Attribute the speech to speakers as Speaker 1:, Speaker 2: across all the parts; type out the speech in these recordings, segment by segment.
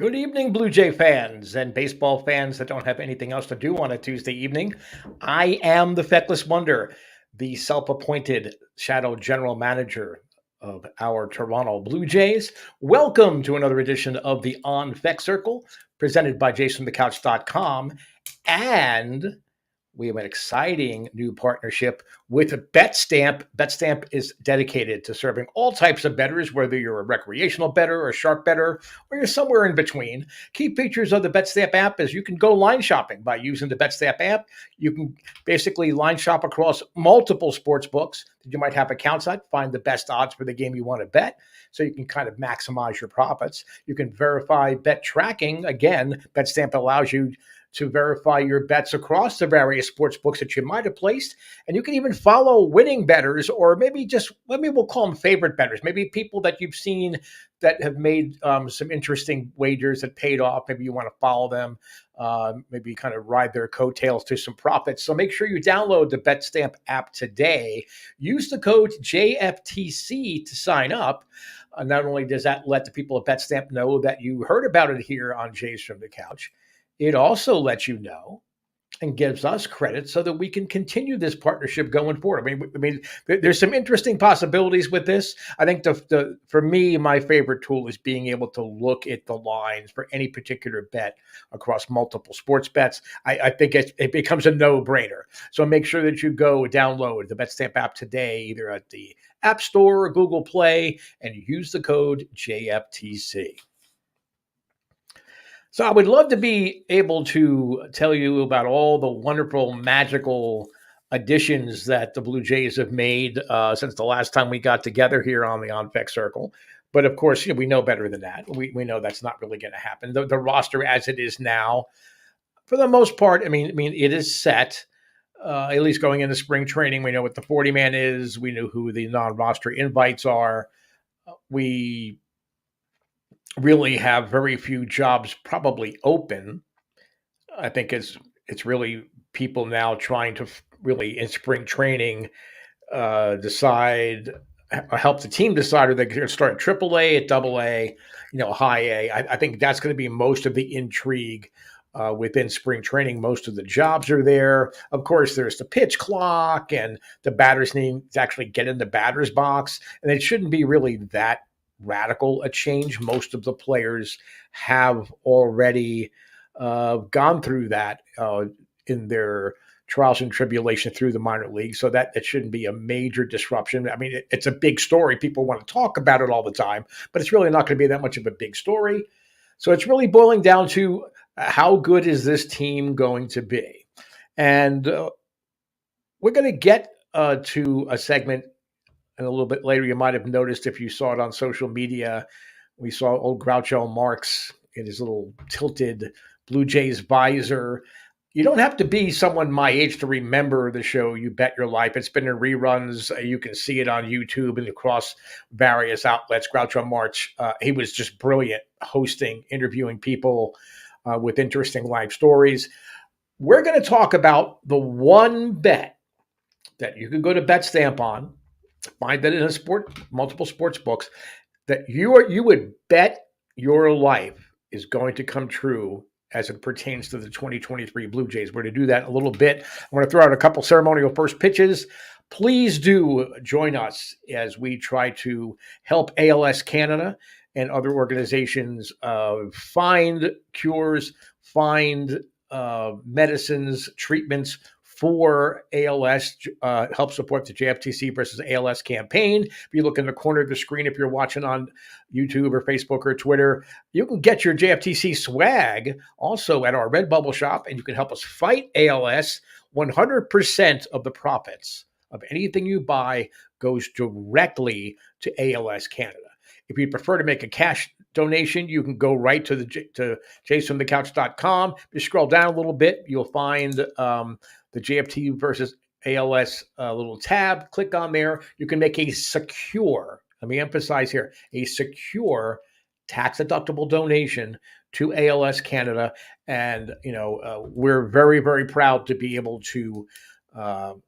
Speaker 1: Good evening, Blue Jay fans and baseball fans that don't have anything else to do on a Tuesday evening. I am the Fekless Wonder, the self appointed shadow general manager of our Toronto Blue Jays. Welcome to another edition of the On Fek Circle, presented by JFtC. And we have an exciting new partnership with BetStamp. BetStamp is dedicated to serving all types of bettors, whether you're a recreational bettor or a sharp bettor, or you're somewhere in between. Key features of the BetStamp app is you can go line shopping by using the BetStamp app. You can basically line shop across multiple sports books that you might have accounts at, find the best odds for the game you want to bet, so you can kind of maximize your profits. You can verify bet tracking. Again, BetStamp allows you to verify your bets across the various sports books that you might have placed. And you can even follow winning bettors, or maybe we'll call them favorite bettors, maybe people that you've seen that have made some interesting wagers that paid off. Maybe you want to follow them, maybe kind of ride their coattails to some profits. So make sure you download the BetStamp app today. Use the code JFTC to sign up. Not only does that let the people at BetStamp know that you heard about it here on Jays from the Couch, it also lets you know and gives us credit so that we can continue this partnership going forward. I mean, there's some interesting possibilities with this. I think for me, my favorite tool is being able to look at the lines for any particular bet across multiple sports bets. I think it becomes a no-brainer. So make sure that you go download the BetStamp app today, either at the App Store or Google Play, and use the code JFTC. So I would love to be able to tell you about all the wonderful, magical additions that the Blue Jays have made since the last time we got together here on the On Fek Circle. But of course, we know better than that. We know that's not really going to happen. The roster as it is now, for the most part, I mean, it is set. At least going into spring training, we know what the 40-man is. We know who the non-roster invites are. We really have very few jobs probably open. I think it's really people now trying to really in spring training decide, help the team decide, are they going to start at AAA, at AA, high A. I think that's going to be most of the intrigue within spring training. Most of the jobs are there. Of course, there's the pitch clock, and the batters need to actually get in the batter's box, and it shouldn't be really that radical a change. Most of the players have already gone through that in their trials and tribulation through the minor league, so that it shouldn't be a major disruption. I mean, it's a big story. People want to talk about it all the time, but it's really not going to be that much of a big story. So it's really boiling down to how good is this team going to be? And we're going to get to a segment and a little bit later. You might have noticed, if you saw it on social media, we saw old Groucho Marx in his little tilted Blue Jays visor. You don't have to be someone my age to remember the show You Bet Your Life. It's been in reruns. You can see it on YouTube and across various outlets. Groucho Marx, he was just brilliant hosting, interviewing people with interesting life stories. We're going to talk about the one bet that you can go to BetStamp on, find that in multiple sports books, that you would bet your life is going to come true as it pertains to the 2023 Blue Jays. We're going to do that in a little bit. I'm going to throw out a couple ceremonial first pitches. Please do join us as we try to help ALS Canada and other organizations find cures, find medicines, treatments for ALS, help support the JFtC versus ALS campaign. If you look in the corner of the screen, if you're watching on YouTube or Facebook or Twitter, you can get your JFtC swag also at our Redbubble shop, and you can help us fight ALS. 100% of the profits of anything you buy goes directly to ALS Canada. If you prefer to make a cash donation, you can go right to jaysfromthecouch.com. If you scroll down a little bit, you'll find the JFT versus ALS little tab. Click on there. You can make a secure, let me emphasize here, a secure tax-deductible donation to ALS Canada. And, we're very, very proud to be able to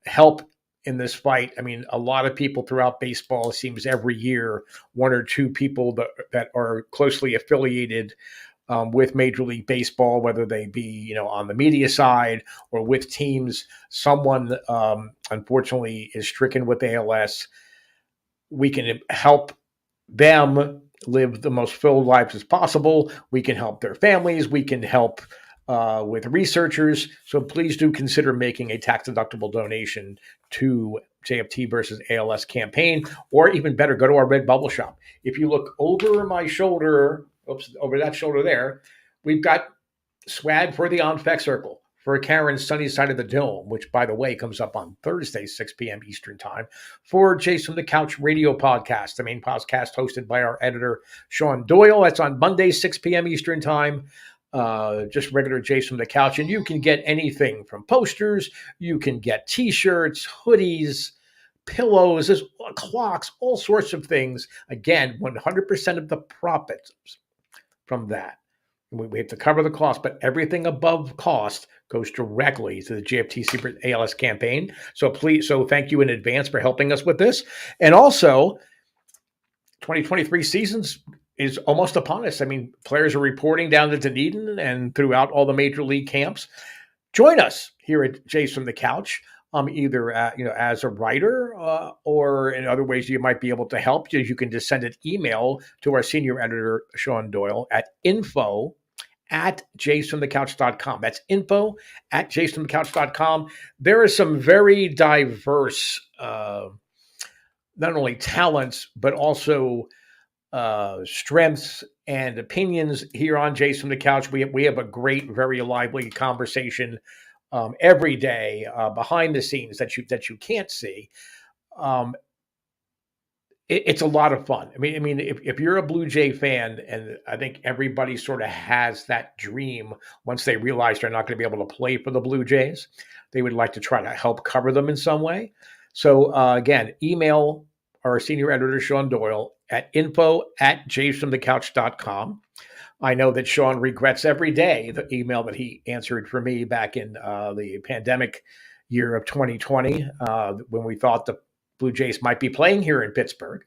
Speaker 1: help in this fight. I mean, a lot of people throughout baseball, it seems every year, one or two people that are closely affiliated with Major League Baseball, whether they be on the media side or with teams. Someone unfortunately is stricken with ALS. We can help them live the most filled lives as possible. We can help their families. We can help with researchers. So please do consider making a tax-deductible donation to JFT versus ALS campaign, or even better, go to our Redbubble shop. If you look over my shoulder, over that shoulder there, we've got swag for the On Fek Circle, for Karen's Sunny Side of the Dome, which, by the way, comes up on Thursday, 6 p.m. Eastern Time, for Jason the Couch Radio Podcast, the main podcast hosted by our editor, Sean Doyle. That's on Monday, 6 p.m. Eastern Time. Just regular Jason the Couch. And you can get anything from posters, you can get T-shirts, hoodies, pillows, clocks, all sorts of things. Again, 100% of the profits from that. We have to cover the cost, but everything above cost goes directly to the JFtC ALS campaign. So thank you in advance for helping us with this. And also, 2023 seasons is almost upon us. I mean, players are reporting down to Dunedin and throughout all the major league camps. Join us here at Jason the Couch, either as a writer or in other ways you might be able to help. You can just send an email to our senior editor, Sean Doyle, at info@jasonthecouch.com. That's info@jasonthecouch.com. There are some very diverse, not only talents, but also strengths and opinions here on Jason the Couch. We have a great, very lively conversation every day behind the scenes that you can't see. It's a lot of fun. I mean, if you're a Blue Jay fan, and I think everybody sort of has that dream once they realize they're not going to be able to play for the Blue Jays, they would like to try to help cover them in some way. So again, email our senior editor, Sean Doyle, at info@jasonthecouch.com. I know that Sean regrets every day the email that he answered for me back in the pandemic year of 2020 when we thought the Blue Jays might be playing here in Pittsburgh.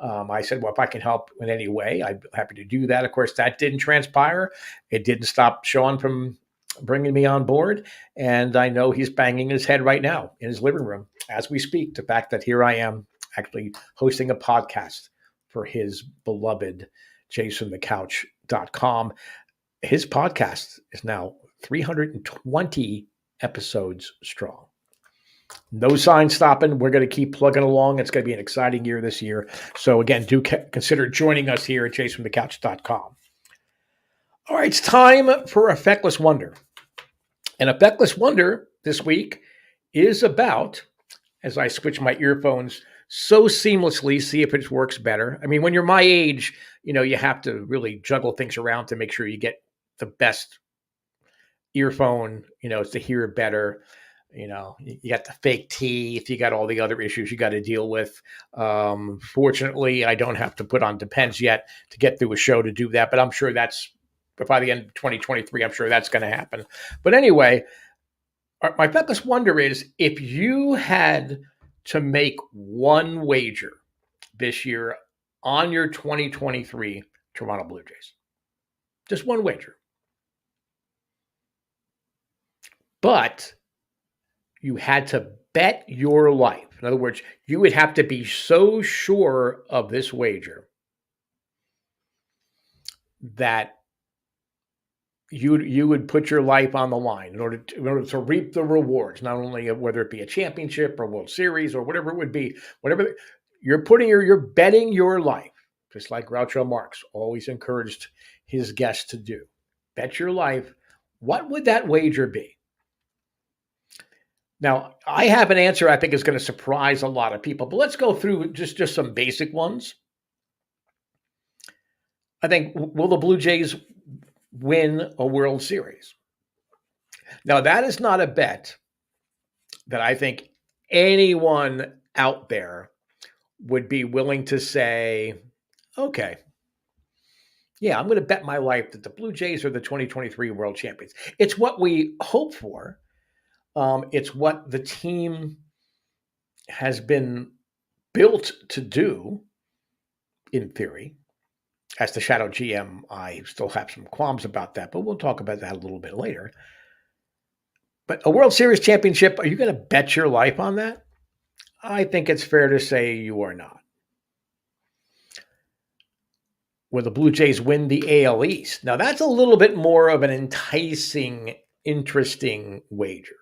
Speaker 1: I said, well, if I can help in any way, I'd be happy to do that. Of course, that didn't transpire. It didn't stop Sean from bringing me on board. And I know he's banging his head right now in his living room as we speak. The fact that here I am actually hosting a podcast for his beloved JasonTheCouch.com. His podcast is now 320 episodes strong. No sign stopping. We're going to keep plugging along. It's going to be an exciting year this year. So again, do consider joining us here at JasonTheCouch.com. All right, it's time for a Fekless Wonder. And a Fekless Wonder this week is about, as I switch my earphones so seamlessly, see if it works better. I mean, when you're my age, you have to really juggle things around to make sure you get the best earphone, to hear it better. You got the fake teeth, you got all the other issues you got to deal with. Fortunately, I don't have to put on Depends yet to get through a show to do that, but I'm sure by the end of 2023, I'm sure that's going to happen. But anyway, my Fekless Wonder is, if you had to make one wager this year on your 2023 Toronto Blue Jays, just one wager, but you had to bet your life. In other words, you would have to be so sure of this wager that you would put your life on the line in order to reap the rewards, not only whether it be a championship or World Series or whatever it would be, whatever you're betting your life, just like Groucho Marx always encouraged his guests to do. Bet your life. What would that wager be? Now, I have an answer I think is going to surprise a lot of people, but let's go through just some basic ones. I think, will the Blue Jays win a World Series? Now, that is not a bet that I think anyone out there would be willing to say, okay, yeah, I'm going to bet my life that the Blue Jays are the 2023 World Champions. It's what we hope for. It's what the team has been built to do, in theory. As the shadow GM, I still have some qualms about that, but we'll talk about that a little bit later. But a World Series championship, are you going to bet your life on that? I think it's fair to say you are not. Will the Blue Jays win the AL East? Now, that's a little bit more of an enticing, interesting wager.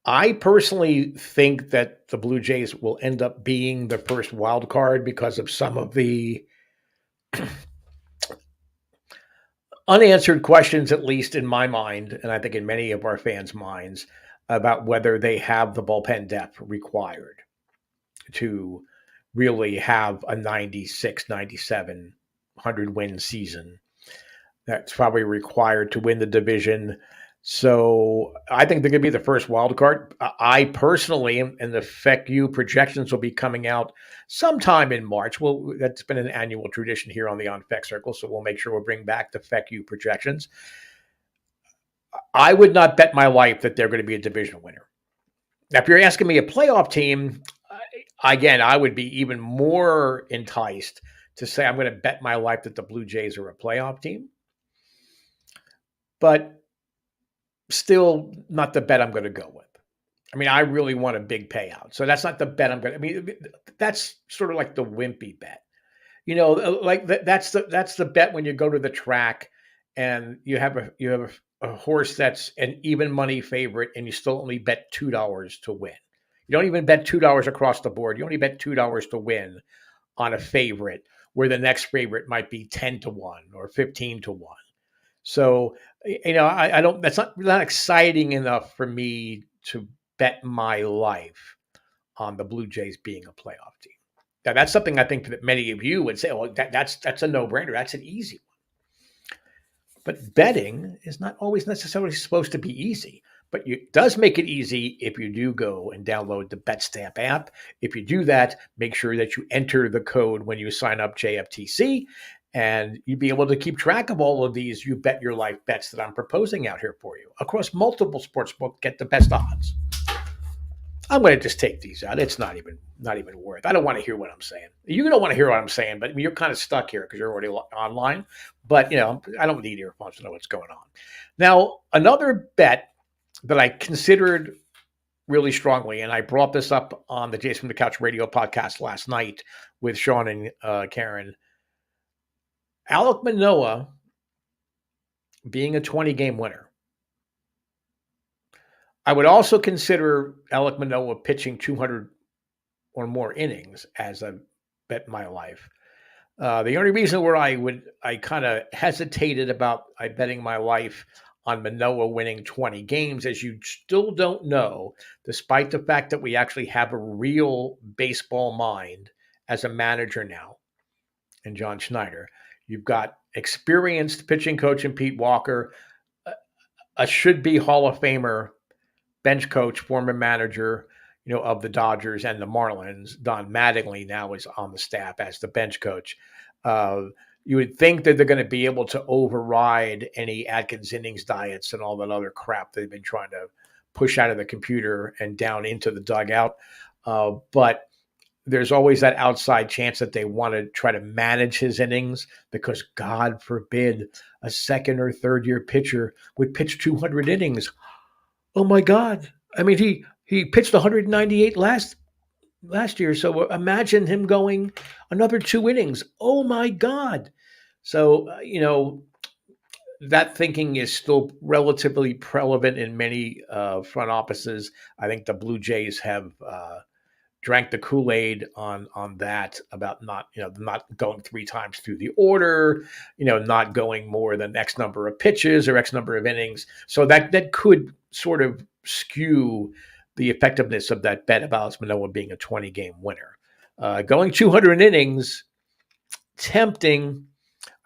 Speaker 1: I personally think that the Blue Jays will end up being the first wild card because of some of the unanswered questions, at least in my mind, and I think in many of our fans' minds, about whether they have the bullpen depth required to really have a 96, 97, 100 win season. That's probably required to win the division. So I think they're going to be the first wild card. I personally, and the FECU projections will be coming out sometime in March. Well, that's been an annual tradition here on the On Fek Circle, so we'll make sure we'll bring back the FECU projections. I would not bet my life that they're going to be a division winner. Now, if you're asking me a playoff team, again, I would be even more enticed to say I'm going to bet my life that the Blue Jays are a playoff team. But still not the bet I'm going to go with. I mean, I really want a big payout. So that's not the bet I'm going to, I mean, that's sort of like the wimpy bet. Like that's the bet when you go to the track and you have a horse that's an even money favorite and you still only bet $2 to win. You don't even bet $2 across the board. You only bet $2 to win on a favorite where the next favorite might be 10-1 or 15-1. So, I don't, that's not exciting enough for me to bet my life on the Blue Jays being a playoff team. Now, that's something I think that many of you would say, well, that's a no-brainer. That's an easy one. But betting is not always necessarily supposed to be easy. But it does make it easy if you do go and download the BetStamp app. If you do that, make sure that you enter the code when you sign up JFtC, and you'd be able to keep track of all of these you bet your life bets that I'm proposing out here for you. Across multiple sportsbooks, get the best odds. I'm going to just take these out. It's not even worth. I don't want to hear what I'm saying. You don't want to hear what I'm saying, but you're kind of stuck here because you're already online. But I don't need earphones to know what's going on. Now, another bet that I considered really strongly, and I brought this up on the Jays from the Couch radio podcast last night with Sean and Karen. Alek Manoah being a 20-game winner. I would also consider Alek Manoah pitching 200 or more innings as a bet my life. The only reason where I kind of hesitated about betting my life on Manoah winning 20 games is you still don't know, despite the fact that we actually have a real baseball mind as a manager now in John Schneider. You've got experienced pitching coach in Pete Walker, a should-be Hall of Famer bench coach, former manager, of the Dodgers and the Marlins. Don Mattingly now is on the staff as the bench coach. You would think that they're going to be able to override any Atkins innings diets and all that other crap they've been trying to push out of the computer and down into the dugout. But there's always that outside chance that they want to try to manage his innings because, God forbid, a second or third year pitcher would pitch 200 innings. Oh my God. I mean, he pitched 198 last year. So imagine him going another 2 innings. Oh my God. So, that thinking is still relatively prevalent in many front offices. I think the Blue Jays have drank the Kool-Aid on that about not going 3 times through the order, not going more than X number of pitches or X number of innings. So that could sort of skew the effectiveness of that bet about Manoah being a 20-game winner. Going 200 innings, tempting.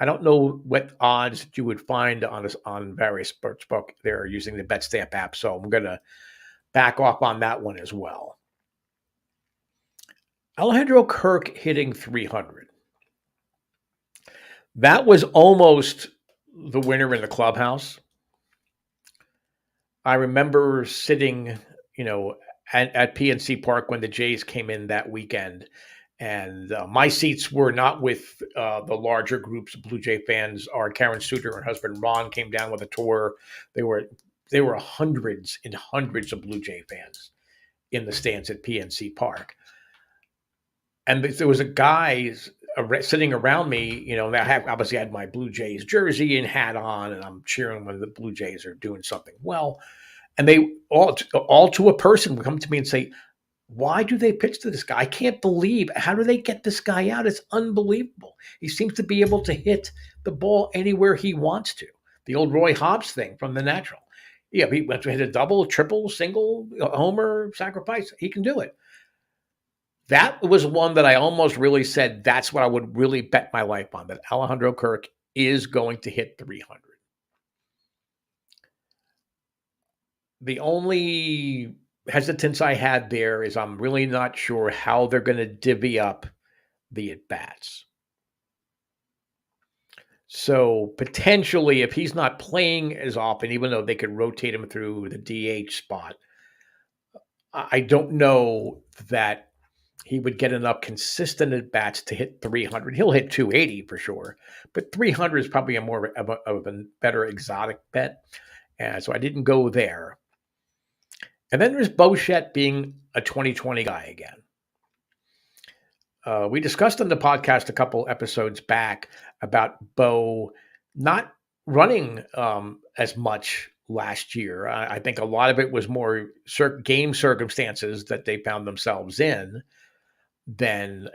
Speaker 1: I don't know what odds you would find on various sportsbook they're using the BetStamp app, so I'm going to back off on that one as well. Alejandro Kirk hitting 300. That was almost the winner in the clubhouse. I remember sitting, at PNC Park when the Jays came in that weekend, And my seats were not with the larger groups of Blue Jay fans. Our Karen Suter and her husband Ron came down with a tour. They were hundreds and hundreds of Blue Jay fans in the stands at PNC Park. And there was a guy sitting around me, and obviously had my Blue Jays jersey and hat on, and I'm cheering when the Blue Jays are doing something well. And they all to a person would come to me and say, why do they pitch to this guy? I can't believe, how do they get this guy out? It's unbelievable. He seems to be able to hit the ball anywhere he wants to. The old Roy Hobbs thing from The Natural. Yeah, he went to hit a double, triple, single, homer, sacrifice. He can do it. That was one that I almost really said that's what I would really bet my life on, that Alejandro Kirk is going to hit 300. The only hesitance I had there is I'm really not sure how they're going to divvy up the at-bats. So potentially, if he's not playing as often, even though they could rotate him through the DH spot, I don't know that he would get enough consistent at-bats to hit 300. He'll hit 280 for sure, but 300 is probably a more of a better exotic bet. And so I didn't go there. And then there's Bichette being a 2020 guy again. We discussed on the podcast a couple episodes back about Bo not running as much last year. I think a lot of it was more game circumstances that they found themselves in than,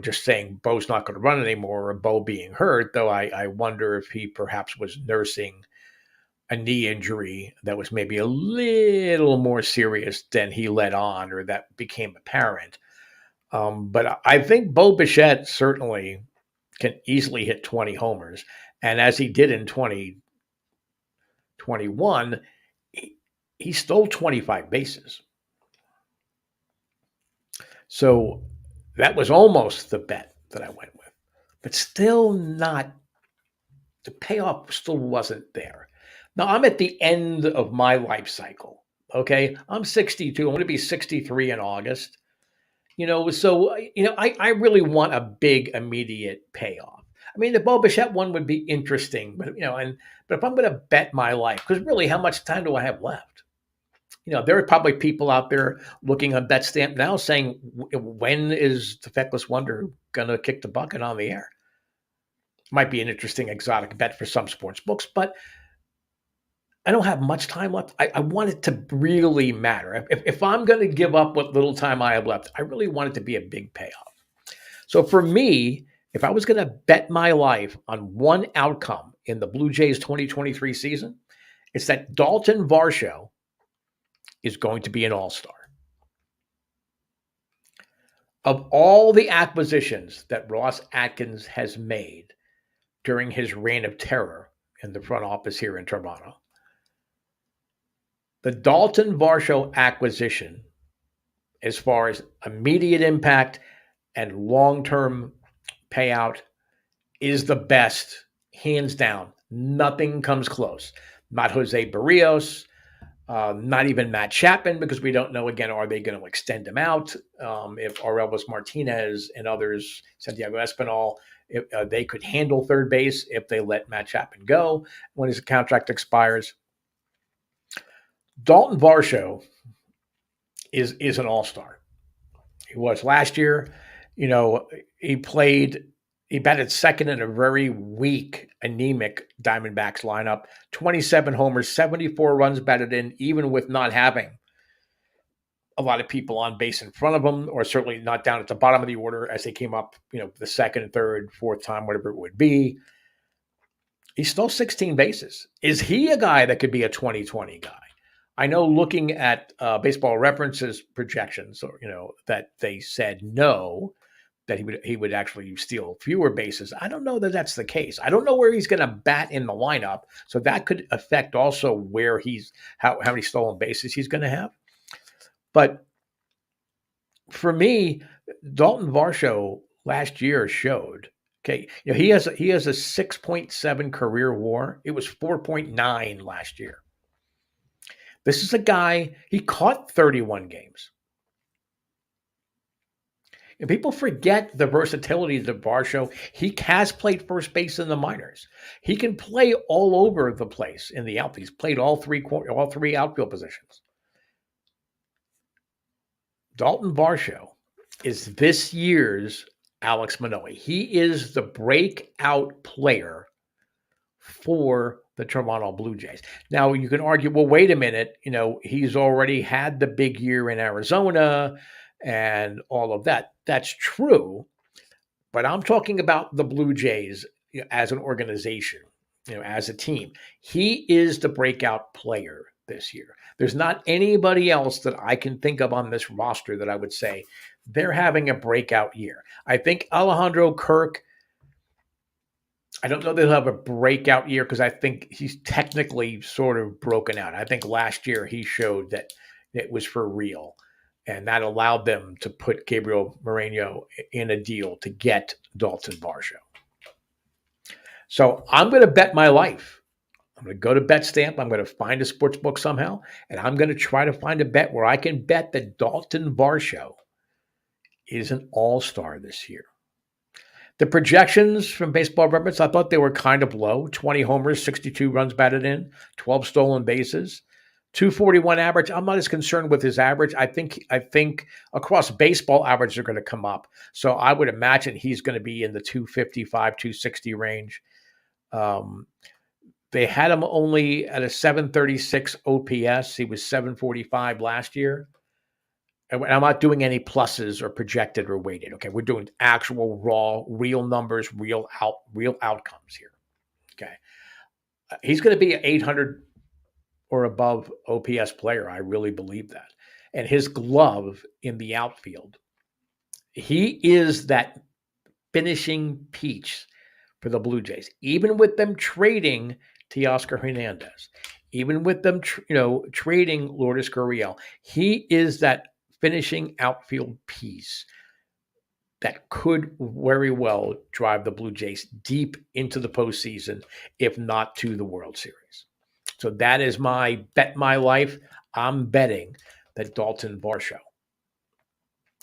Speaker 1: just saying Bo's not going to run anymore or Bo being hurt, though I wonder if he perhaps was nursing a knee injury that was maybe a little more serious than he let on or that became apparent. But I think Bo Bichette certainly can easily hit 20 homers. And as he did in 2021, he stole 25 bases. So that was almost the bet that I went with, but still not, the payoff still wasn't there. Now I'm at the end of my life cycle. Okay. I'm 62. I'm going to be 63 in August. So I really want a big immediate payoff. I mean, the Bo Bichette one would be interesting, but if I'm going to bet my life, because really, how much time do I have left? There are probably people out there looking at Bet Stamp now saying, when is the Fekless Wonder going to kick the bucket on the air? Might be an interesting exotic bet for some sports books, but I don't have much time left. I want it to really matter. If I'm going to give up what little time I have left, I really want it to be a big payoff. So for me, if I was going to bet my life on one outcome in the Blue Jays 2023 season, it's that Dalton Varsho is going to be an all-star. Of all the acquisitions that Ross Atkins has made during his reign of terror in the front office here in Toronto, the Dalton Varsho acquisition, as far as immediate impact and long-term payout, is the best, hands down. Nothing comes close. Not Jose Barrios, not even Matt Chapman, because we don't know, again, are they going to extend him out? If Aurelvis Martinez and others, Santiago Espinal, if, they could handle third base if they let Matt Chapman go when his contract expires. Dalton Varsho is an all-star. He was last year. He batted second in a very weak, anemic Diamondbacks lineup. 27 homers, 74 runs batted in, even with not having a lot of people on base in front of him, or certainly not down at the bottom of the order as they came up, the second, third, fourth time, whatever it would be. He stole 16 bases. Is he a guy that could be a 2020 guy? I know, looking at Baseball Reference's projections, or that they said no, that he would actually steal fewer bases. I don't know that that's the case. I don't know where he's going to bat in the lineup, so that could affect also where how many stolen bases he's going to have. But for me, Dalton Varsho last year showed. Okay, he has a 6.7 career WAR. It was 4.9 last year. This is a guy, he caught 31 games. And people forget the versatility of Varsho. He has played first base in the minors. He can play all over the place in the outfield. He's played all three outfield positions. Dalton Varsho is this year's Alex Manoah. He is the breakout player for the Toronto Blue Jays. Now you can argue, well, wait a minute, he's already had the big year in Arizona and all of that. That's true, but I'm talking about the Blue Jays as an organization, as a team. He is the breakout player this year. There's not anybody else that I can think of on this roster that I would say they're having a breakout year. I think Alejandro Kirk, I don't know that he'll have a breakout year because I think he's technically sort of broken out. I think last year he showed that it was for real, and that allowed them to put Gabriel Moreno in a deal to get Dalton Varsho. So I'm going to bet my life. I'm going to go to BetStamp. I'm going to find a sports book somehow, and I'm going to try to find a bet where I can bet that Dalton Varsho is an all-star this year. The projections from Baseball Reference, I thought they were kind of low. 20 homers, 62 runs batted in, 12 stolen bases, 241 average. I'm not as concerned with his average. I think across baseball, averages are going to come up. So I would imagine he's going to be in the 255, 260 range. They had him only at a 736 OPS. He was 745 last year. And I'm not doing any pluses or projected or weighted. Okay, we're doing actual raw, real numbers, real outcomes here. Okay, he's going to be an 800 or above OPS player. I really believe that. And his glove in the outfield, he is that finishing piece for the Blue Jays. Even with them trading Teoscar Hernandez, even with them, trading Lourdes Gurriel, he is that finishing outfield piece that could very well drive the Blue Jays deep into the postseason, if not to the World Series. So that is my bet my life. I'm betting that Dalton Varsho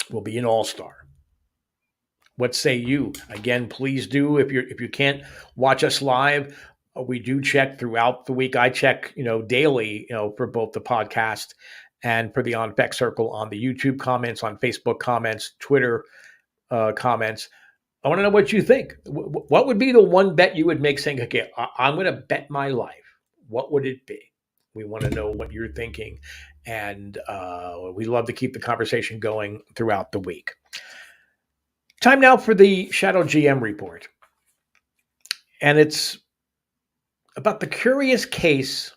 Speaker 1: will be an all-star. What say you? Again, please do. If you can't watch us live, we do check throughout the week. I check, daily, for both the podcast and for the On Fek Circle on the YouTube comments, on Facebook comments, Twitter comments. I want to know what you think. What would be the one bet you would make saying, okay, I'm going to bet my life? What would it be? We want to know what you're thinking. And we love to keep the conversation going throughout the week. Time now for the Shadow GM report. And it's about the curious case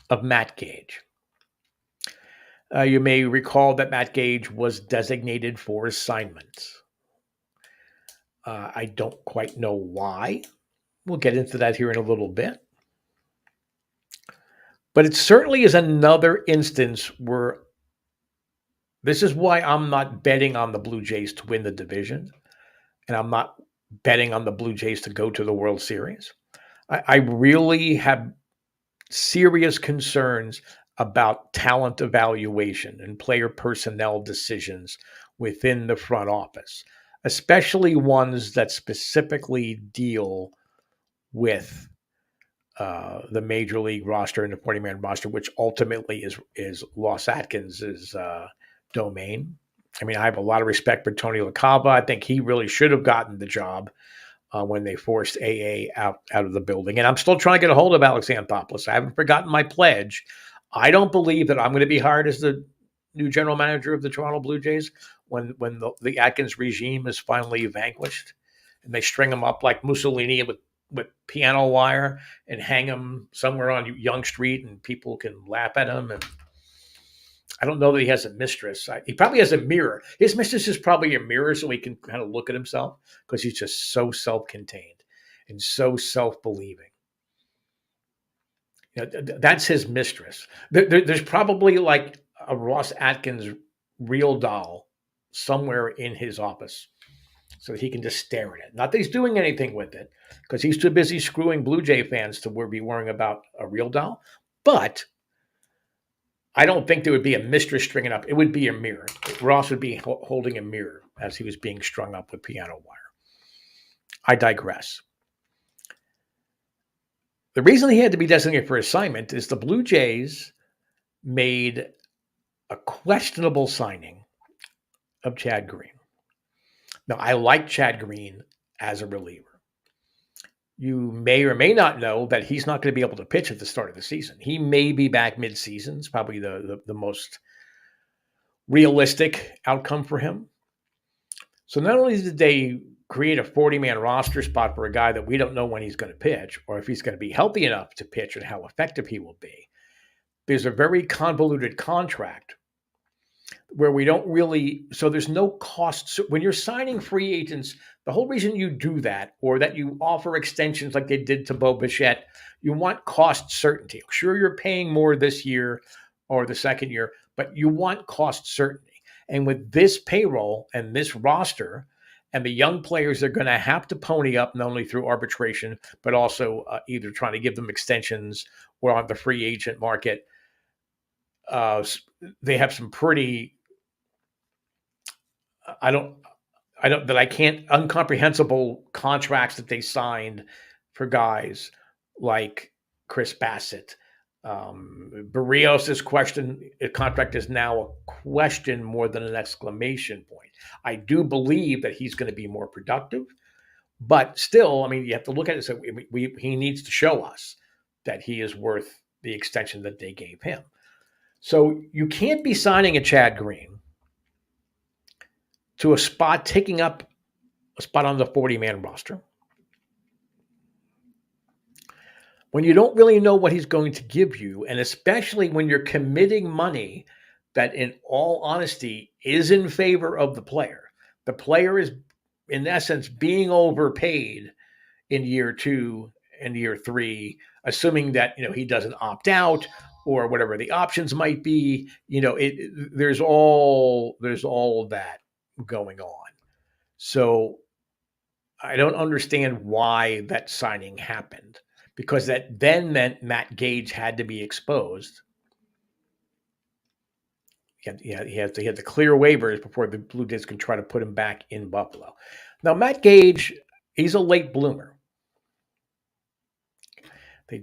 Speaker 1: of Matt Gage. You may recall that Matt Gage was designated for assignment. I don't quite know why. We'll get into that here in a little bit. But it certainly is another instance where this is why I'm not betting on the Blue Jays to win the division, and I'm not betting on the Blue Jays to go to the World Series. I really have serious concerns about talent evaluation and player personnel decisions within the front office, especially ones that specifically deal with the major league roster and the 40-man roster, which ultimately is Los Atkins' domain. I mean, I have a lot of respect for Tony LaCava. I think he really should have gotten the job when they forced AA out of the building. And I'm still trying to get a hold of Alex Anthopoulos. I haven't forgotten my pledge. I don't believe that I'm going to be hired as the new general manager of the Toronto Blue Jays when the Atkins regime is finally vanquished and they string him up like Mussolini with piano wire and hang him somewhere on Yonge Street and people can laugh at him. And I don't know that he has a mistress. He probably has a mirror. His mistress is probably a mirror so he can kind of look at himself because he's just so self-contained and so self-believing. That's his mistress. There's probably like a Ross Atkins real doll somewhere in his office so that he can just stare at it. Not that he's doing anything with it because he's too busy screwing Blue Jay fans to be worrying about a real doll. But I don't think there would be a mistress stringing up. It would be a mirror. Ross would be holding a mirror as he was being strung up with piano wire. I digress. The reason he had to be designated for assignment is the Blue Jays made a questionable signing of Chad Green. Now, I like Chad Green as a reliever. You may or may not know that he's not going to be able to pitch at the start of the season. He may be back mid-season. It's probably the most realistic outcome for him. So not only did they create a 40-man roster spot for a guy that we don't know when he's going to pitch or if he's going to be healthy enough to pitch and how effective he will be, there's a very convoluted contract where we don't really, so there's no cost. So when you're signing free agents, the whole reason you do that or that you offer extensions like they did to Bo Bichette, you want cost certainty. Sure, you're paying more this year or the second year, but you want cost certainty. And with this payroll and this roster and the young players, they're going to have to pony up not only through arbitration, but also either trying to give them extensions or on the free agent market. They have some pretty, incomprehensible contracts that they signed for guys like Chris Bassett. Barrios' contract is now a question more than an exclamation point. I do believe that he's going to be more productive, but still, I mean, you have to look at it. So he needs to show us that he is worth the extension that they gave him. So you can't be signing a Chad Green to a spot, taking up a spot on the 40-man roster, when you don't really know what he's going to give you, and especially when you're committing money that, in all honesty, is in favor of the player. The player is, in essence, being overpaid in year 2 and year 3, assuming that, he doesn't opt out or whatever the options might be. There's all of that going on. So I don't understand why that signing happened, because that then meant Matt Gage had to be exposed. He had to clear waivers before the Blue Jays can try to put him back in Buffalo. Now, Matt Gage, he's a late bloomer. He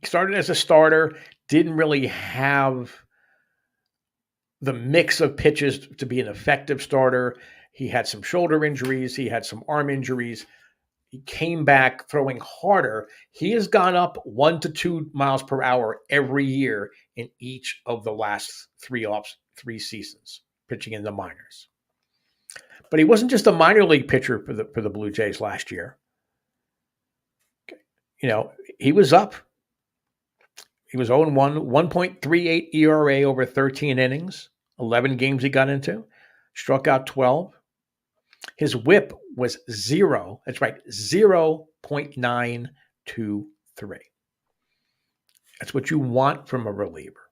Speaker 1: started as a starter, didn't really have the mix of pitches to be an effective starter. He had some shoulder injuries. He had some arm injuries. He came back throwing harder. He has gone up 1 to 2 miles per hour every year in each of the last 3 seasons, pitching in the minors. But he wasn't just a minor league pitcher for the Blue Jays last year. He was up. He was 0-1, 1.38 ERA over 13 innings, 11 games he got into, struck out 12. His whip was 0. That's right, 0.923. That's what you want from a reliever.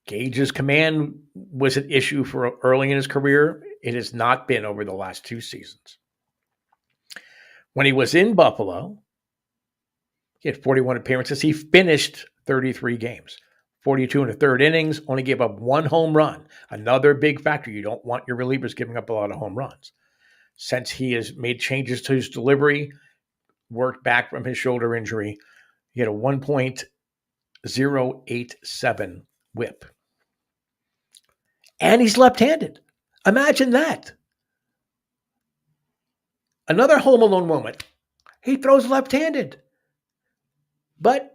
Speaker 1: Gage's command was an issue for early in his career. It has not been over the last 2 seasons. When he was in Buffalo, he had 41 appearances. He finished 33 games, 42 in the third innings, only gave up 1 home run. Another big factor. You don't want your relievers giving up a lot of home runs. Since he has made changes to his delivery, worked back from his shoulder injury, he had a 1.087 whip. And he's left-handed. Imagine that. Another home alone moment. He throws left-handed. But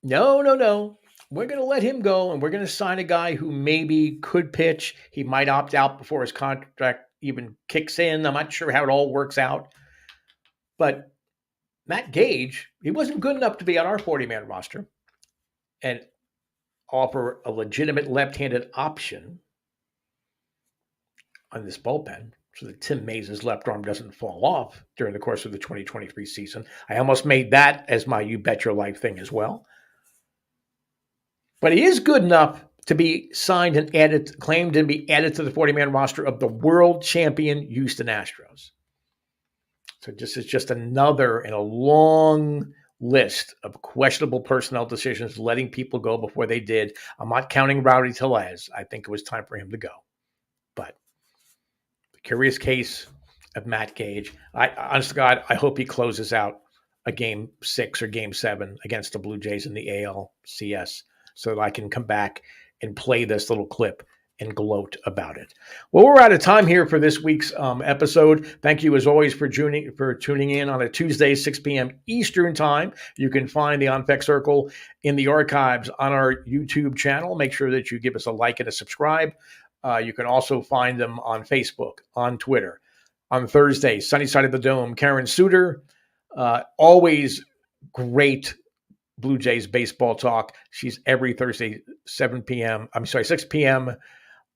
Speaker 1: no. We're going to let him go, and we're going to sign a guy who maybe could pitch. He might opt out before his contract even kicks in. I'm not sure how it all works out. But Matt Gage, he wasn't good enough to be on our 40-man roster and offer a legitimate left-handed option on this bullpen so that Tim Mays' left arm doesn't fall off during the course of the 2023 season. I almost made that as my You Bet Your Life thing as well. But he is good enough to be signed and claimed and be added to the 40-man roster of the world champion Houston Astros. So this is just another in a long list of questionable personnel decisions, letting people go before they did. I'm not counting Rowdy Tellez. I think it was time for him to go. But the curious case of Matt Gage. Honest to God, I hope he closes out a game 6 or game 7 against the Blue Jays in the ALCS so that I can come back and play this little clip and gloat about it. Well, we're out of time here for this week's episode. Thank you, as always, for tuning in on a Tuesday, 6 p.m. Eastern Time. You can find the On Fek Circle in the archives on our YouTube channel. Make sure that you give us a like and a subscribe. You can also find them on Facebook, on Twitter. On Thursday, Sunny Side of the Dome, Karen Suter. Always great Blue Jays baseball talk. She's every Thursday, 6 p.m.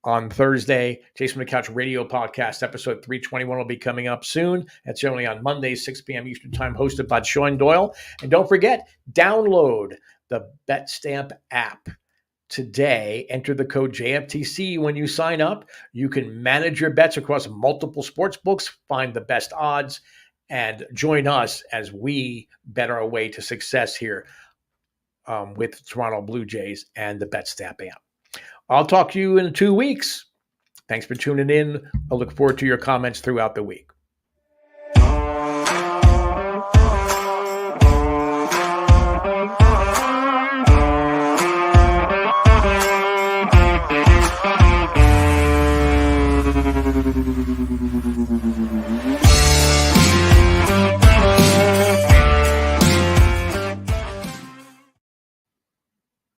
Speaker 1: on Thursday. Jason on the Couch radio podcast, episode 321 will be coming up soon. That's generally on Mondays, 6 p.m. Eastern Time, hosted by Sean Doyle. And don't forget, download the BetStamp app today. Enter the code JFTC when you sign up. You can manage your bets across multiple sports books, find the best odds, and join us as we bet our way to success here with Toronto Blue Jays and the BetStamp app. I'll talk to you in 2 weeks. Thanks for tuning in. I look forward to your comments throughout the week.